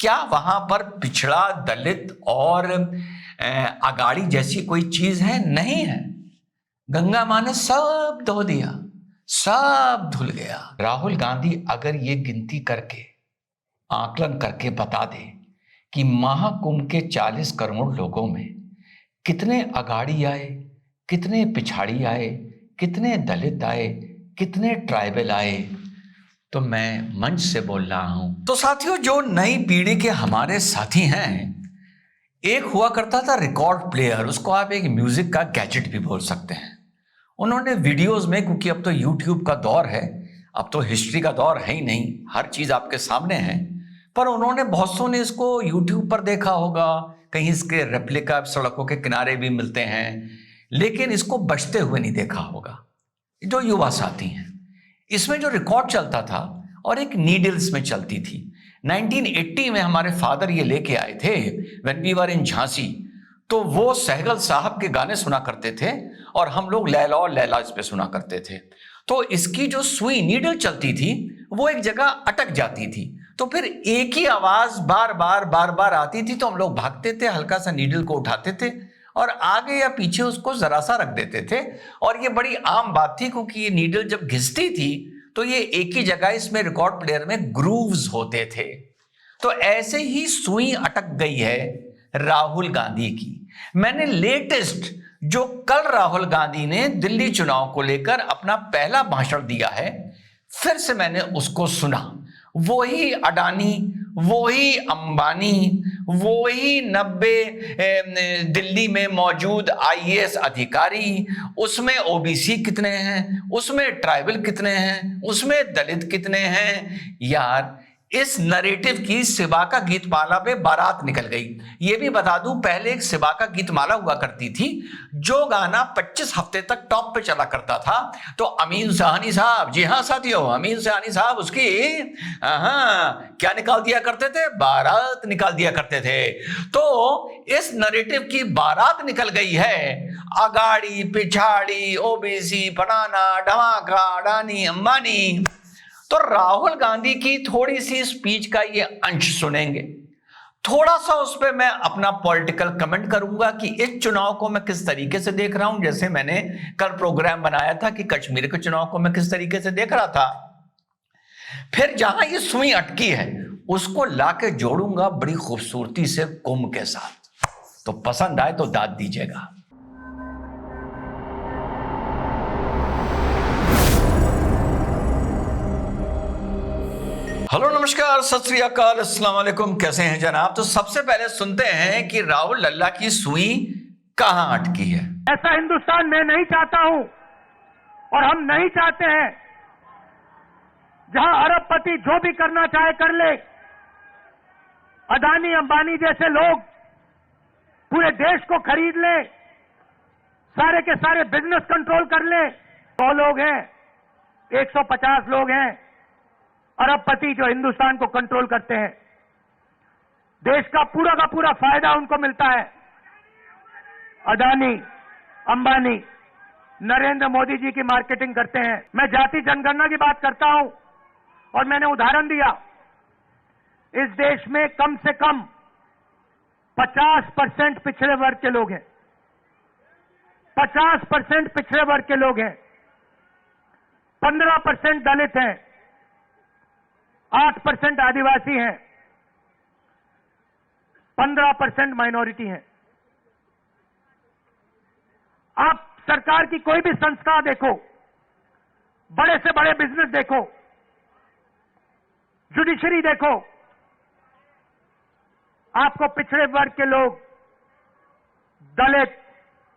क्या वहां पर पिछड़ा, दलित और अगाड़ी जैसी कोई चीज है? नहीं है। गंगा मां ने सब धो दिया, सब धुल गया। राहुल गांधी अगर ये गिनती करके, आकलन करके बता दे कि महाकुंभ के 40 करोड़ लोगों में कितने अगाड़ी आए, कितने पिछाड़ी आए, कितने दलित आए, कितने ट्राइबल आए, तो मैं मंच से बोल रहा हूं। तो साथियों, जो नई पीढ़ी के हमारे साथी हैं, एक हुआ करता था रिकॉर्ड प्लेयर, उसको आप एक म्यूजिक का गैजेट भी बोल सकते हैं। उन्होंने वीडियोस में, क्योंकि अब तो यूट्यूब का दौर है, अब तो हिस्ट्री का दौर है ही नहीं, हर चीज आपके सामने है, पर उन्होंने बहुत सौ ने इसको यूट्यूब पर देखा होगा, कहीं इसके रेप्लिका सड़कों के किनारे भी मिलते हैं, लेकिन इसको बजते हुए नहीं देखा होगा। जो युवा साथी हैं, इसमें जो रिकॉर्ड चलता था और एक नीडल्स में चलती थी। 1980 में हमारे फादर ये लेके आए थे, व्हेन वी वर इन झांसी, तो वो सहगल साहब के गाने सुना करते थे और हम लोग लैला और लैला इस पे सुना करते थे। तो इसकी जो सुई नीडल चलती थी वो एक जगह अटक जाती थी, तो फिर एक ही आवाज बार बार आती थी, तो हम लोग भागते थे, हल्का सा नीडल को उठाते थे और आगे या पीछे उसको जरा सा रख देते थे। और ये बड़ी आम बात थी, क्योंकि ये नीडल जब घिसती थी तो ये एक ही जगह, इसमें रिकॉर्ड प्लेयर में ग्रूव्स होते थे। तो ऐसे ही सुई अटक गई है राहुल गांधी की। मैंने लेटेस्ट, जो कल राहुल गांधी ने दिल्ली चुनाव को लेकर अपना पहला भाषण दिया है, फिर से मैंने उसको सुना। वही अडानी, वही अंबानी, वही 90 दिल्ली में मौजूद आईएएस अधिकारी, उसमें ओबीसी कितने हैं, उसमें ट्राइबल कितने हैं, उसमें दलित कितने हैं। यार, इस नरेटिव की शिवा का गीतमाला पे बारात निकल गई। ये भी बता दूं, पहले एक शिवा का गीतमाला हुआ करती थी, जो गाना 25 हफ्ते तक टॉप पे चला करता था। तो अमीन सहानी साहब, जी हाँ साथियों, अमीन सहानी साहब उसकी क्या निकाल दिया करते थे? बारात निकाल दिया करते थे। तो इस नरेटिव की बारात निकल गई है। अगाड़ी, पिछाड़ी, ओबीसी, फलाना, ढमाका, अडानी, अंबानी। तो राहुल गांधी की थोड़ी सी स्पीच का ये अंश सुनेंगे, थोड़ा सा उस पर मैं अपना पॉलिटिकल कमेंट करूंगा कि इस चुनाव को मैं किस तरीके से देख रहा हूं। जैसे मैंने कल प्रोग्राम बनाया था कि कश्मीर के चुनाव को मैं किस तरीके से देख रहा था। फिर जहां ये सुई अटकी है उसको लाके जोड़ूंगा बड़ी खूबसूरती से कुंभ के साथ। तो पसंद आए तो दाद दीजिएगा। हेलो, नमस्कार, सत श्री अकाल, अस्सलाम वालेकुम। कैसे हैं जनाब? तो सबसे पहले सुनते हैं कि राहुल लल्ला की सुई कहां अटकी है। ऐसा हिंदुस्तान मैं नहीं चाहता हूं और हम नहीं चाहते हैं जहां अरबपति जो भी करना चाहे कर ले, अडानी अंबानी जैसे लोग पूरे देश को खरीद ले, सारे के सारे बिजनेस कंट्रोल कर ले। 100 लोग हैं, 150 लोग हैं अरबपति जो हिंदुस्तान को कंट्रोल करते हैं। देश का पूरा फायदा उनको मिलता है। अडानी, अंबानी नरेंद्र मोदी जी की मार्केटिंग करते हैं। मैं जाति जनगणना की बात करता हूं और मैंने उदाहरण दिया, इस देश में कम से कम 50% पिछड़े वर्ग के लोग हैं, 50% पिछड़े वर्ग के लोग हैं, 15% दलित हैं, 8% आदिवासी हैं, 15% माइनॉरिटी हैं। आप सरकार की कोई भी संस्था देखो, बड़े से बड़े बिजनेस देखो, जुडिशरी देखो, आपको पिछड़े वर्ग के लोग, दलित,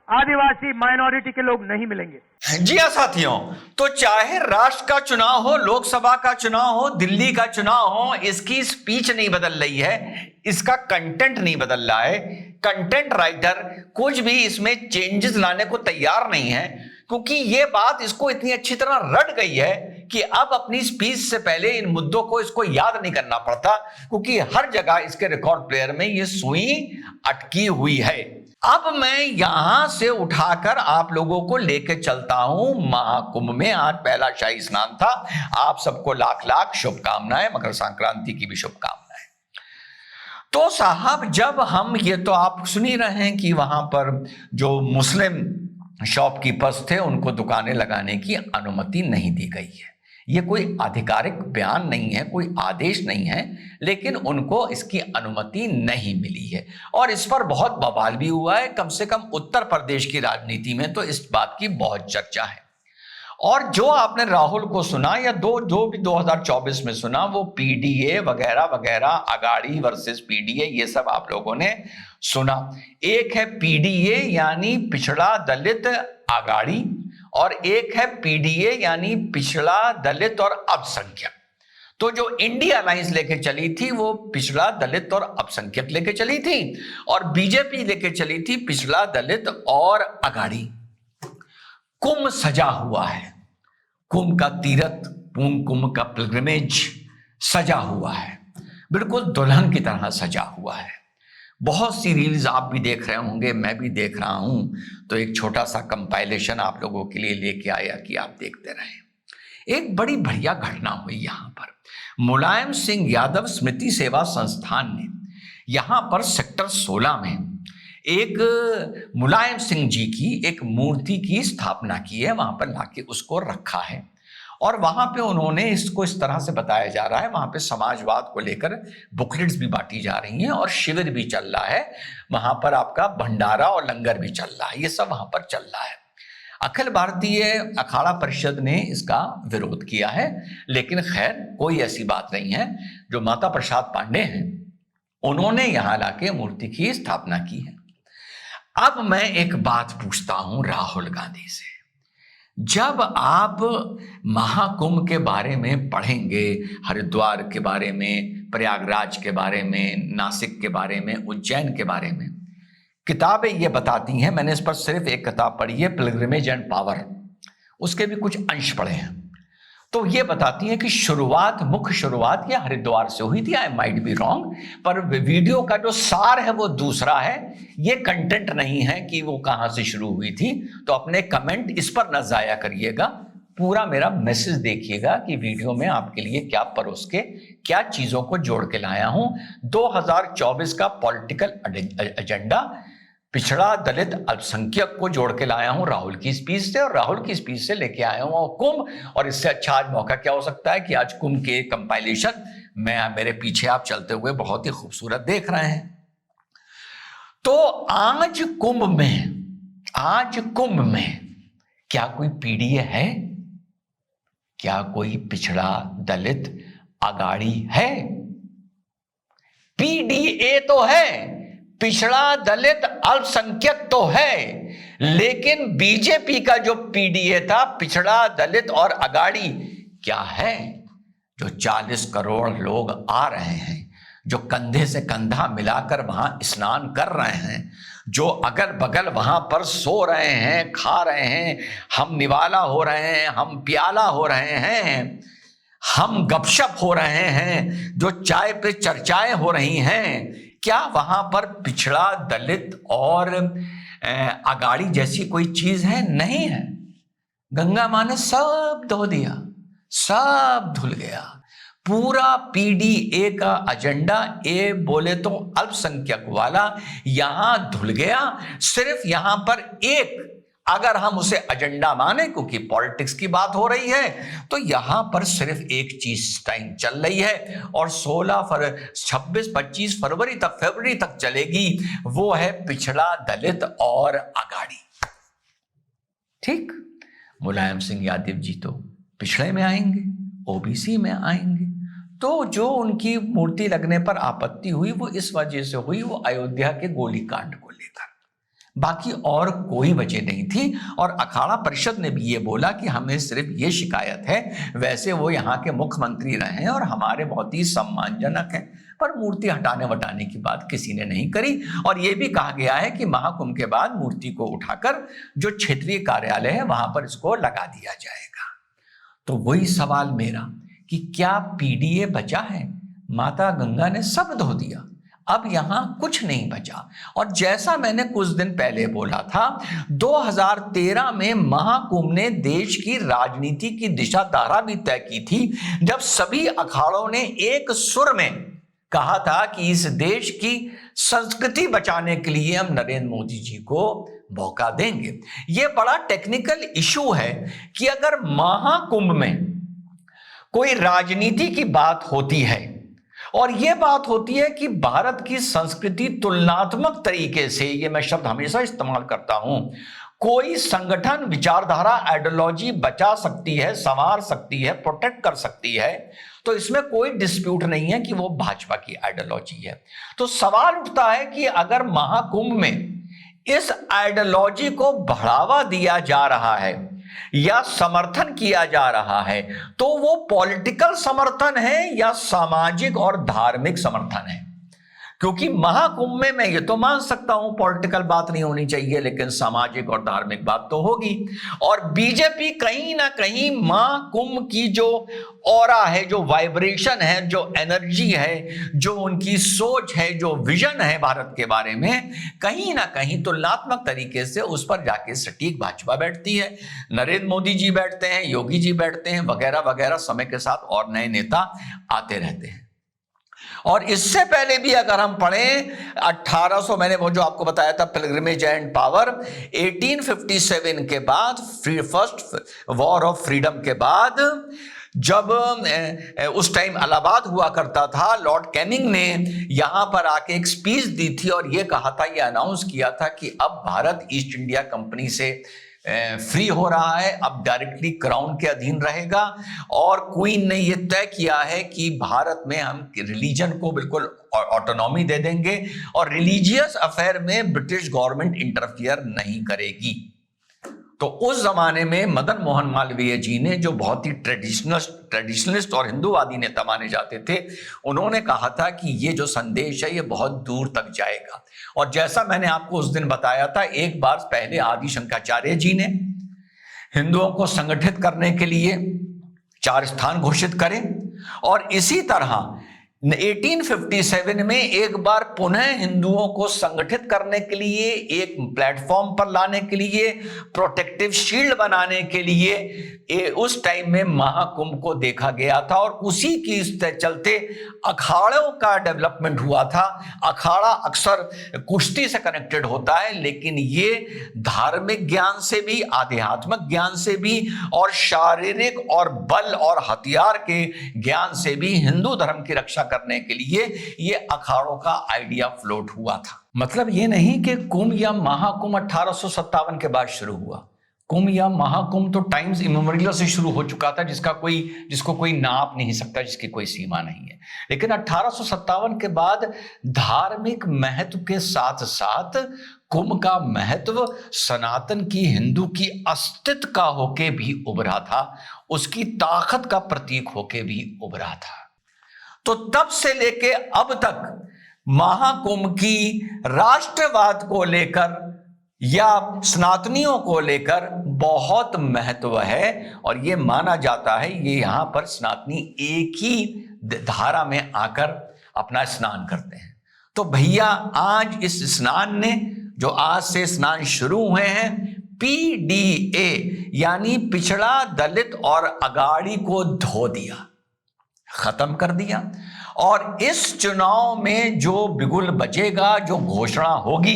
आदिवासी, माइनॉरिटी के लोग नहीं मिलेंगे। जी हाँ साथियों, तो चाहे राष्ट्र का चुनाव हो, लोकसभा का चुनाव हो, दिल्ली का चुनाव हो, इसकी स्पीच नहीं बदल रही है, इसका कंटेंट नहीं बदल रहा है। कंटेंट राइटर कुछ भी इसमें चेंजेस लाने को तैयार नहीं है, क्योंकि ये बात इसको इतनी अच्छी तरह रट गई है कि अब अपनी स्पीच से पहले इन मुद्दों को इसको याद नहीं करना पड़ता, क्योंकि हर जगह इसके रिकॉर्ड प्लेयर में ये सुई अटकी हुई है। अब मैं यहां से उठाकर आप लोगों को लेके चलता हूं महाकुंभ में। आज पहला शाही स्नान था। आप सबको लाख लाख शुभकामनाएं, मकर संक्रांति की भी शुभकामनाएं। तो साहब जब हम ये तो आप सुन ही रहे हैं कि वहां पर जो मुस्लिम शॉपकीपर्स थे उनको दुकानें लगाने की अनुमति नहीं दी गई है। ये कोई आधिकारिक बयान नहीं है, कोई आदेश नहीं है, लेकिन उनको इसकी अनुमति नहीं मिली है और इस पर बहुत बवाल भी हुआ है। कम से कम उत्तर प्रदेश की राजनीति में तो इस बात की बहुत चर्चा है। और जो आपने राहुल को सुना या जो भी 2024 में सुना, वो पीडीए वगैरह वगैरह, अगाड़ी वर्सेस पीडीए, ये सब आप लोगों ने सुना। एक है पीडीए यानी पिछड़ा दलित अगाड़ी, और एक है पीडीए यानी पिछड़ा दलित और अल्पसंख्यक। तो जो इंडिया अलायंस लेके चली थी वो पिछड़ा दलित और अल्पसंख्यक लेके चली थी, और बीजेपी लेके चली थी पिछड़ा दलित और अगाड़ी। कुंभ सजा हुआ है, कुंभ का तीर्थ, कुंभ का पिलग्रिमेज सजा हुआ है, बिल्कुल दुल्हन की तरह सजा हुआ है। बहुत सी रील्स आप भी देख रहे होंगे, मैं भी देख रहा हूं, तो एक छोटा सा कंपाइलेशन आप लोगों के लिए लेके आया कि आप देखते रहें। एक बड़ी बढ़िया घटना हुई यहां पर। मुलायम सिंह यादव स्मृति सेवा संस्थान ने यहां पर सेक्टर 16 में एक मुलायम सिंह जी की एक मूर्ति की स्थापना की है, वहां पर लाके उसको रखा है। और वहां पे उन्होंने इसको इस तरह से बताया जा रहा है, वहां पे समाजवाद को लेकर बुकलेट्स भी बांटी जा रही हैं और शिविर भी चल रहा है, वहां पर आपका भंडारा और लंगर भी चल रहा है, ये सब वहां पर चल रहा है। अखिल भारतीय अखाड़ा परिषद ने इसका विरोध किया है, लेकिन खैर कोई ऐसी बात नहीं है। जो माता प्रसाद पांडे हैं उन्होंने यहां लाके मूर्ति की स्थापना की है। अब मैं एक बात पूछता हूं राहुल गांधी से, जब आप महाकुंभ के बारे में पढ़ेंगे, हरिद्वार के बारे में, प्रयागराज के बारे में, नासिक के बारे में, उज्जैन के बारे में, किताबें ये बताती हैं, मैंने इस पर सिर्फ एक किताब पढ़ी है, पिलग्रिमेज एंड पावर, उसके भी कुछ अंश पढ़े हैं, तो ये बताती है कि मुख्य शुरुआत ये हरिद्वार से हुई थी। आई माइट बी रॉन्ग, पर वीडियो का जो सार है वो दूसरा है, ये कंटेंट नहीं है कि वो कहां से शुरू हुई थी। तो अपने कमेंट इस पर न जाया करिएगा, पूरा मेरा मैसेज देखिएगा कि वीडियो में आपके लिए क्या परोस के, क्या चीजों को जोड़ के लाया हूं। 2024 का पॉलिटिकल एजेंडा पिछड़ा दलित अल्पसंख्यक को जोड़ के लाया हूं राहुल की स्पीच से, और राहुल की स्पीच से लेके आया हूं कुंभ। और इससे अच्छा आज मौका क्या हो सकता है कि आज कुंभ के कंपाइलेशन मेरे पीछे आप चलते हुए बहुत ही खूबसूरत देख रहे हैं। तो आज कुंभ में क्या कोई पीडीए है? क्या कोई पिछड़ा दलित अगाड़ी है? पीडीए तो है, पिछड़ा दलित अल्पसंख्यक तो है, लेकिन बीजेपी का जो पीडीए था, पिछड़ा दलित और अगाड़ी, क्या है? जो 40 करोड़ लोग आ रहे हैं, जो कंधे से कंधा मिलाकर वहां स्नान कर रहे हैं, जो अगल बगल वहां पर सो रहे हैं, खा रहे हैं, हम निवाला हो रहे हैं, हम प्याला हो रहे हैं, हम गपशप हो रहे हैं, जो चाय पे चर्चाएं हो रही हैं, क्या वहां पर पिछड़ा दलित और अगाड़ी जैसी कोई चीज है? नहीं है। गंगा मां ने सब धो दिया, सब धुल गया। पूरा पीडीए का एजेंडा, ए बोले तो अल्पसंख्यक वाला, यहां धुल गया। सिर्फ यहां पर एक, अगर हम उसे एजेंडा माने, क्योंकि पॉलिटिक्स की बात हो रही है, तो यहां पर सिर्फ एक चीज टाइम चल रही है और 26-25 फरवरी तक चलेगी, वो है पिछड़ा दलित और अगाड़ी। ठीक, मुलायम सिंह यादव जी तो पिछड़े में आएंगे, ओबीसी में आएंगे। तो जो उनकी मूर्ति लगने पर आपत्ति हुई वो इस वजह से हुई, वो अयोध्या के गोलीकांड को लेकर, बाकी और कोई वजह नहीं थी। और अखाड़ा परिषद ने भी ये बोला कि हमें सिर्फ ये शिकायत है, वैसे वो यहाँ के मुख्यमंत्री रहे हैं और हमारे बहुत ही सम्मानजनक हैं, पर मूर्ति हटाने वटाने की बात किसी ने नहीं करी। और ये भी कहा गया है कि महाकुंभ के बाद मूर्ति को उठाकर जो क्षेत्रीय कार्यालय है वहां पर इसको लगा दिया जाएगा। तो वही सवाल मेरा कि क्या पीडीए बचा है? माता गंगा ने सब धो दिया, अब यहां कुछ नहीं बचा। और जैसा मैंने कुछ दिन पहले बोला था, 2013 में महाकुंभ ने देश की राजनीति की दिशा धारा भी तय की थी, जब सभी अखाड़ों ने एक सुर में कहा था कि इस देश की संस्कृति बचाने के लिए हम नरेंद्र मोदी जी को मौका देंगे। यह बड़ा टेक्निकल इशू है कि अगर महाकुंभ में कोई राजनीति की बात होती है और यह बात होती है कि भारत की संस्कृति तुलनात्मक तरीके से, यह मैं शब्द हमेशा इस्तेमाल करता हूं, कोई संगठन विचारधारा आइडियोलॉजी बचा सकती है, संवार सकती है, प्रोटेक्ट कर सकती है, तो इसमें कोई डिस्प्यूट नहीं है कि वो भाजपा की आइडियोलॉजी है। तो सवाल उठता है कि अगर महाकुंभ में इस आइडियोलॉजी को बढ़ावा दिया जा रहा है या समर्थन किया जा रहा है, तो वो पॉलिटिकल समर्थन है या सामाजिक और धार्मिक समर्थन है? क्योंकि महाकुंभ में मैं ये तो मान सकता हूं पॉलिटिकल बात नहीं होनी चाहिए, लेकिन सामाजिक और धार्मिक बात तो होगी। और बीजेपी कहीं ना कहीं महाकुंभ की जो ऑरा है, जो वाइब्रेशन है, जो एनर्जी है, जो उनकी सोच है, जो विजन है भारत के बारे में, कहीं ना कहीं तुलनात्मक तरीके से उस पर जाके सटीक भाजपा बैठती है। नरेंद्र मोदी जी बैठते हैं, योगी जी बैठते हैं, वगैरह वगैरह, समय के साथ और नए नेता आते रहते हैं। और इससे पहले भी अगर हम पढ़ें 1800, मैंने वो जो आपको बताया था पिलग्रिमेज एंड पावर, 1857 के बाद, फर्स्ट वॉर ऑफ फ्रीडम के बाद, जब उस टाइम इलाहाबाद हुआ करता था, लॉर्ड कैनिंग ने यहां पर आके एक स्पीच दी थी और यह कहा था, यह अनाउंस किया था कि अब भारत ईस्ट इंडिया कंपनी से फ्री हो रहा है, अब डायरेक्टली क्राउन के अधीन रहेगा। और क्वीन ने यह तय किया है कि भारत में हम रिलीजन को बिल्कुल ऑटोनॉमी दे देंगे और रिलीजियस अफेयर में ब्रिटिश गवर्नमेंट इंटरफियर नहीं करेगी। तो उस जमाने में मदन मोहन मालवीय जी ने, जो बहुत ही ट्रेडिशनलिस्ट और हिंदूवादी नेता माने जाते थे, उन्होंने कहा था कि ये जो संदेश है ये बहुत दूर तक जाएगा। और जैसा मैंने आपको उस दिन बताया था, एक बार पहले आदि शंकराचार्य जी ने हिंदुओं को संगठित करने के लिए 4 स्थान घोषित करें, और इसी तरह 1857 में एक बार पुनः हिंदुओं को संगठित करने के लिए, एक प्लेटफॉर्म पर लाने के लिए, प्रोटेक्टिव शील्ड बनाने के लिए उस टाइम में महाकुंभ को देखा गया था। और उसी की चलते अखाड़ों का डेवलपमेंट हुआ था। अखाड़ा अक्सर कुश्ती से कनेक्टेड होता है, लेकिन ये धार्मिक ज्ञान से भी, आध्यात्मिक ज्ञान से भी, और शारीरिक और बल और हथियार के ज्ञान से भी हिंदू धर्म की रक्षा करने के लिए ये अखाड़ों का आइडिया फ्लोट हुआ था। मतलब ये नहीं कि कुंभ या महाकुंभ 1857 के बाद शुरू हुआ। कुंभ या महाकुंभ तो टाइम्स इमेमोरियल से शुरू हो चुका था, जिसको कोई नाप नहीं सकता, जिसकी कोई सीमा नहीं है। लेकिन 1857 के बाद धार्मिक महत्व के साथ साथ कुंभ का महत्व सनातन की, हिंदू की अस्तित्व का होके भी उभरा था, उसकी ताकत का प्रतीक होके भी उभरा था। तो तब से लेके अब तक महाकुंभ की राष्ट्रवाद को लेकर या सनातनियों को लेकर बहुत महत्व है। और यह माना जाता है ये यहां पर सनातनी एक ही धारा में आकर अपना स्नान करते हैं। तो भैया आज इस स्नान ने, जो आज से स्नान शुरू हुए हैं, PDA यानी पिछड़ा, दलित और अगाड़ी को धो दिया, खत्म कर दिया। और इस चुनाव में जो बिगुल बचेगा, जो घोषणा होगी,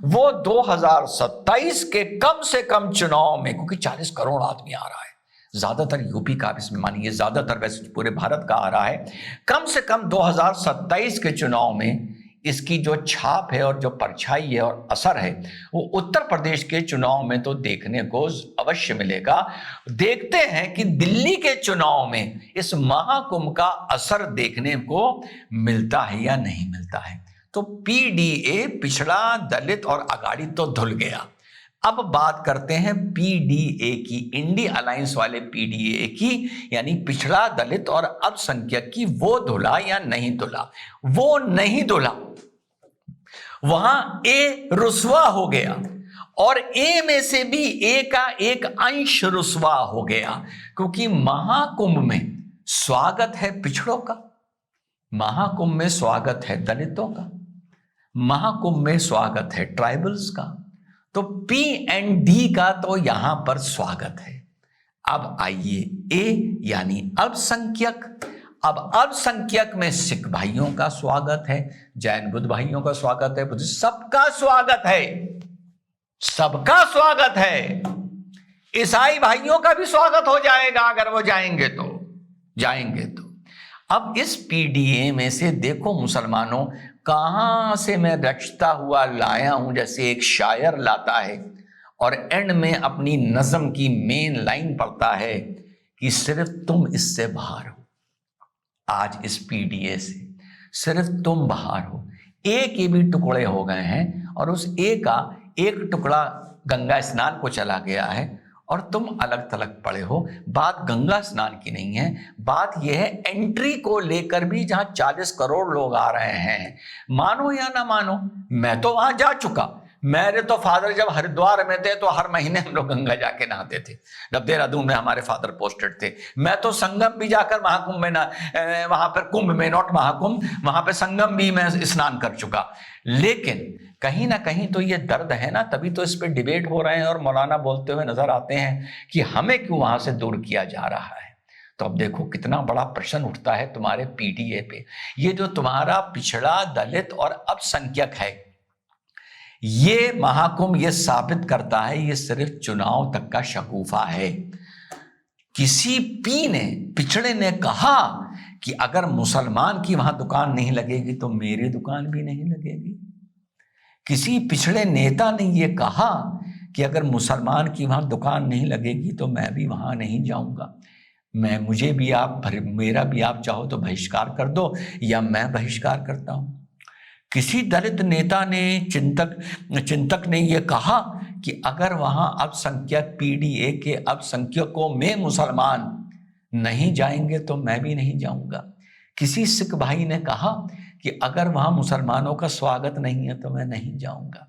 वो 2027 के कम से कम चुनाव में, क्योंकि 40 करोड़ आदमी आ रहा है, ज्यादातर यूपी का, इसमें मानिए ज्यादातर वैसे पूरे भारत का आ रहा है, कम से कम 2027 के चुनाव में इसकी जो छाप है और जो परछाई है और असर है, वो उत्तर प्रदेश के चुनाव में तो देखने को अवश्य मिलेगा। देखते हैं कि दिल्ली के चुनाव में इस महाकुंभ का असर देखने को मिलता है या नहीं मिलता है। तो PDA, पिछड़ा, दलित और अगाड़ी तो धुल गया। अब बात करते हैं PDA की, इंडी अलायंस वाले PDA की, यानी पिछड़ा, दलित और अल्पसंख्यक की। वो धुला या नहीं धुला? वो नहीं धुला। वहां A रुस्वा हो गया, और A में से भी A का एक अंश रुस्वा हो गया, क्योंकि महाकुंभ में स्वागत है पिछड़ों का, महाकुंभ में स्वागत है दलितों का, महाकुंभ में स्वागत है ट्राइबल्स का। तो P and D का तो यहां पर स्वागत है। अब आइए A यानी अल्पसंख्यक, अब अल्पसंख्यक में सिख भाइयों का स्वागत है, जैन बुद्ध भाइयों का स्वागत है, बुद्ध सबका स्वागत है, सबका स्वागत है। ईसाई भाइयों का भी स्वागत हो जाएगा अगर वो जाएंगे तो। अब इस पीडीए में से देखो मुसलमानों, कहां से मैं रचता हुआ लाया हूं, जैसे एक शायर लाता है और एंड में अपनी नज्म की मेन लाइन पढ़ता है कि सिर्फ तुम इससे बाहर हो। आज इस पीडीए से सिर्फ तुम बाहर हो। एक के भी टुकड़े हो गए हैं और उस एक का एक टुकड़ा गंगा स्नान को चला गया है और तुम अलग थलग पड़े हो। बात गंगा स्नान की नहीं है, बात यह है एंट्री को लेकर भी, जहां 40 करोड़ लोग आ रहे हैं। मानो या ना मानो, मैं तो वहां जा चुका। मेरे तो फादर जब हरिद्वार में थे तो हर महीने हम लोग गंगा जाके नहाते थे, जब देहरादून में हमारे फादर पोस्टेड थे। मैं तो संगम भी जाकर महाकुंभ में वहां पर कुंभ में, नॉट महाकुंभ, वहां पे संगम भी मैं स्नान कर चुका। लेकिन कहीं ना कहीं तो ये दर्द है ना, तभी तो इस पे डिबेट हो रहे हैं और मौलाना बोलते हुए नजर आते हैं कि हमें क्यों वहां से दूर किया जा रहा है। तो अब देखो कितना बड़ा प्रश्न उठता है तुम्हारे पीडीए पे। ये जो तुम्हारा पिछड़ा, दलित और अल्पसंख्यक है, ये महाकुंभ ये साबित करता है ये सिर्फ चुनाव तक का शगुफा है। किसी पी ने, पिछड़े ने कहा कि अगर मुसलमान की वहां दुकान नहीं लगेगी तो मेरी दुकान भी नहीं लगेगी। किसी पिछड़े नेता ने यह कहा कि अगर मुसलमान की वहां दुकान नहीं लगेगी तो मैं भी वहां नहीं जाऊंगा। मुझे भी आप, मेरा भी आप चाहो तो बहिष्कार कर दो, या मैं बहिष्कार करता हूं। किसी दलित नेता ने, चिंतक ने यह कहा कि अगर वहां अल्पसंख्यक, पीडीए के अल्पसंख्यकों में मुसलमान नहीं जाएंगे तो मैं भी नहीं जाऊंगा। किसी सिख भाई ने कहा कि अगर वहां मुसलमानों का स्वागत नहीं है तो मैं नहीं जाऊंगा।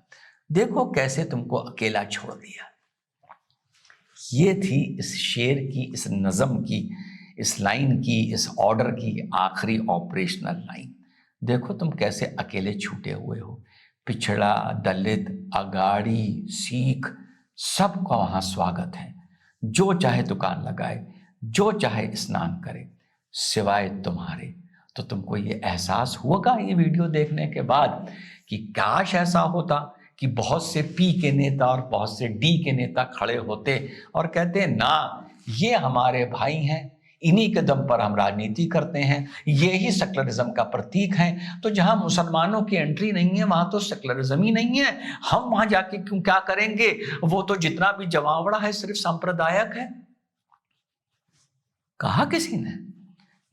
देखो कैसे तुमको अकेला छोड़ दिया। ये थी इस शेर की, इस नज़म की, इस लाइन की, इस ऑर्डर की आखिरी ऑपरेशनल लाइन। देखो तुम कैसे अकेले छूटे हुए हो। पिछड़ा, दलित, अगाड़ी, सिख, सबका वहां स्वागत है। जो चाहे दुकान लगाए, जो चाहे स्नान करे, सिवाय तुम्हारे। तो तुमको ये एहसास होगा ये वीडियो देखने के बाद कि काश ऐसा होता कि बहुत से पी के नेता और बहुत से डी के नेता खड़े होते और कहते ना, ये हमारे भाई हैं, इन्हीं के दम पर हम राजनीति करते हैं, ये ही सेक्युलरिज्म का प्रतीक है। तो जहां मुसलमानों की एंट्री नहीं है वहां तो सेक्युलरिज्म ही नहीं है, हम वहां जाके क्यों क्या करेंगे? वो तो जितना भी जमावड़ा है सिर्फ सांप्रदायिक है। कहा किसी ने?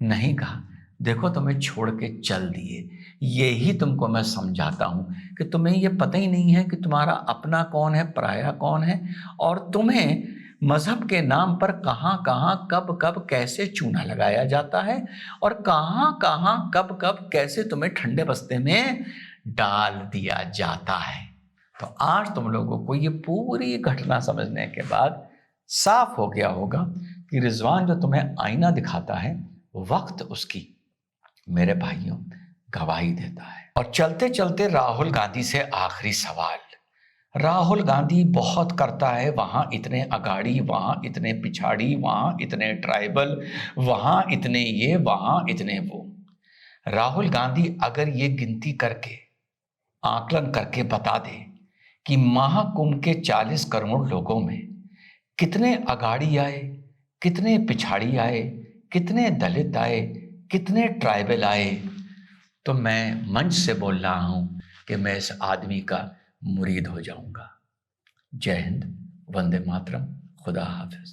नहीं कहा। देखो तुम्हें छोड़ के चल दिए। यही तुमको मैं समझाता हूं कि तुम्हें ये पता ही नहीं है कि तुम्हारा अपना कौन है, पराया कौन है, और तुम्हें मजहब के नाम पर कहां कहां, कब कब, कैसे चूना लगाया जाता है और कहां कहां, कब कब, कैसे तुम्हें ठंडे बस्ते में डाल दिया जाता है। तो आज तुम लोगों को ये पूरी घटना समझने के बाद साफ हो गया होगा कि रिजवान जो तुम्हें आईना दिखाता है, वक्त उसकी, मेरे भाइयों, गवाही देता है। और चलते चलते राहुल गांधी से आखिरी सवाल। राहुल गांधी बहुत करता है, वहां इतने अगाड़ी, वहां इतने पिछाड़ी, वहां इतने ट्राइबल, वहां इतने ये, वहां इतने वो। राहुल गांधी अगर ये गिनती करके, आकलन करके बता दे कि महाकुंभ के 40 करोड़ लोगों में कितने अगाड़ी आए, कितने पिछाड़ी आए, कितने दलित आए, कितने ट्राइबल आए, तो मैं मंच से बोल रहा हूं कि मैं इस आदमी का मुरीद हो जाऊंगा। जय हिंद, वंदे मातरम, खुदा हाफिज।